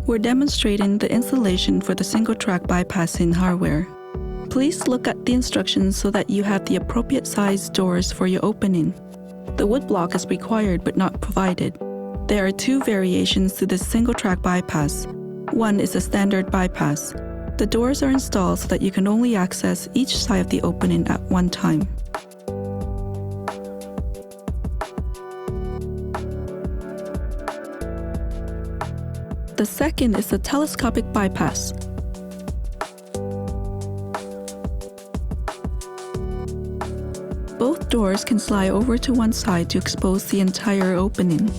We're demonstrating the installation for the single-track bypassing hardware. Please look at the instructions so that you have the appropriate size doors for your opening. The wood block is required but not provided. There are two variations to this single-track bypass. One is a standard bypass. The doors are installed so that you can only access each side of the opening at one time. The second is the telescopic bypass. Both doors can slide over to one side to expose the entire opening.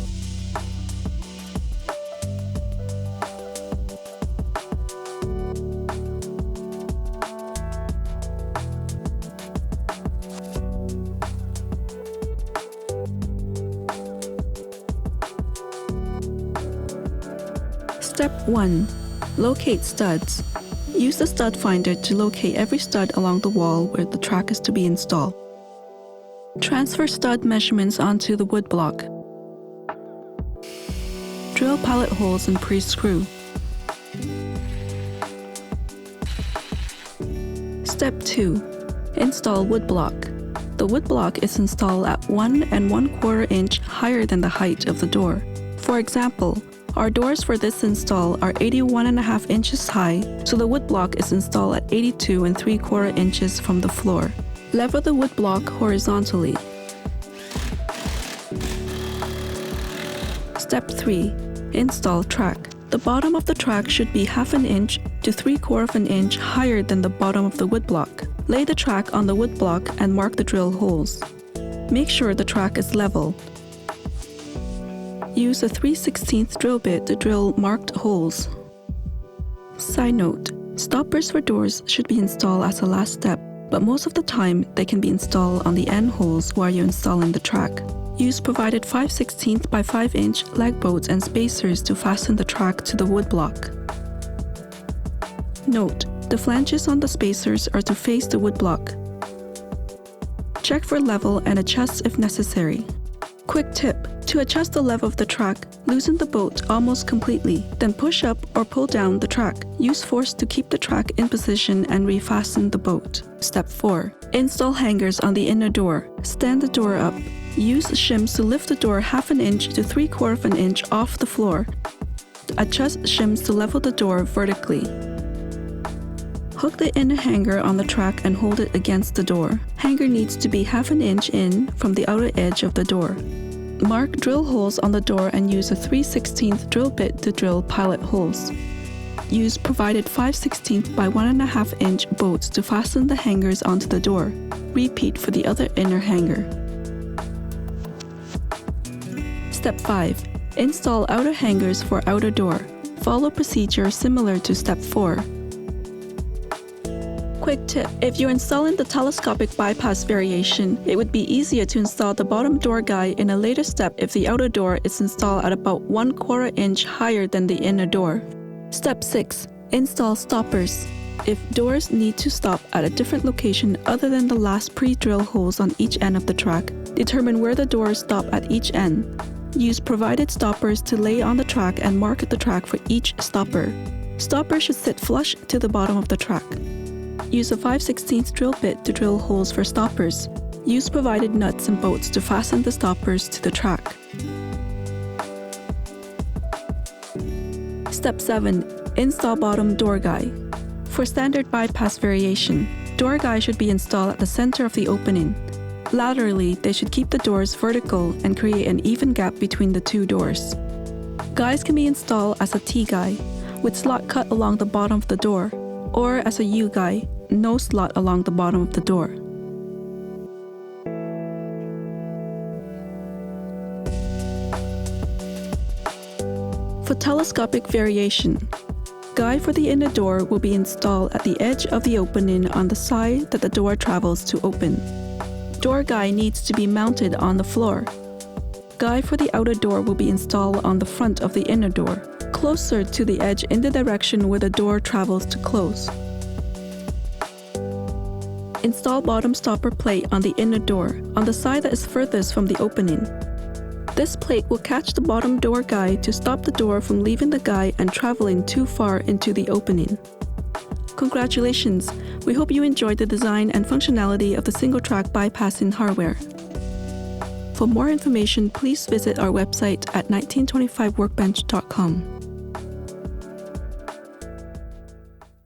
Step 1. Locate studs. Use the stud finder to locate every stud along the wall where the track is to be installed. Transfer stud measurements onto the wood block. Drill pilot holes and pre-screw. Step 2. Install wood block. The wood block is installed at 1 1/4 inch higher than the height of the door. For example, our doors for this install are 81.5 inches high, so the wood block is installed at 82 3/4 inches from the floor. Level the wood block horizontally. Step 3. Install track. The bottom of the track should be 1/2 inch to 3/4 inch higher than the bottom of the wood block. Lay the track on the wood block and mark the drill holes. Make sure the track is level. Use a 3/16 drill bit to drill marked holes. Side note, stoppers for doors should be installed as a last step, but most of the time they can be installed on the end holes while you're installing the track. Use provided 5/16 by 5 inch leg bolts and spacers to fasten the track to the wood block. Note, the flanges on the spacers are to face the wood block. Check for level and adjust if necessary. Quick tip, to adjust the level of the track, loosen the bolt almost completely, then push up or pull down the track. Use force to keep the track in position and refasten the bolt. Step 4. Install hangers on the inner door. Stand the door up. Use shims to lift the door 1/2 inch to 3/4 inch off the floor. Adjust shims to level the door vertically. Hook the inner hanger on the track and hold it against the door. Hanger needs to be 1/2 inch in from the outer edge of the door. Mark drill holes on the door and use a 3/16 drill bit to drill pilot holes. Use provided 5/16 by 1.5 inch bolts to fasten the hangers onto the door. Repeat for the other inner hanger. Step 5. Install outer hangers for outer door. Follow procedure similar to Step 4. Quick tip, if you're installing the telescopic bypass variation, it would be easier to install the bottom door guide in a later step if the outer door is installed at about 1/4 inch higher than the inner door. Step 6. Install stoppers. If doors need to stop at a different location other than the last pre-drill holes on each end of the track, determine where the doors stop at each end. Use provided stoppers to lay on the track and mark the track for each stopper. Stoppers should sit flush to the bottom of the track. Use a 5/16 drill bit to drill holes for stoppers. Use provided nuts and bolts to fasten the stoppers to the track. Step 7. Install bottom door guide. For standard bypass variation, door guide should be installed at the center of the opening. Laterally, they should keep the doors vertical and create an even gap between the two doors. Guides can be installed as a T-guide, with slot cut along the bottom of the door, or as a U-guide, no slot along the bottom of the door. For telescopic variation, guide for the inner door will be installed at the edge of the opening on the side that the door travels to open. Door guide needs to be mounted on the floor. Guide for the outer door will be installed on the front of the inner door, closer to the edge in the direction where the door travels to close. Install bottom stopper plate on the inner door, on the side that is furthest from the opening. This plate will catch the bottom door guide to stop the door from leaving the guide and traveling too far into the opening. Congratulations! We hope you enjoyed the design and functionality of the single-track bypassing hardware. For more information, please visit our website at 1925workbench.com.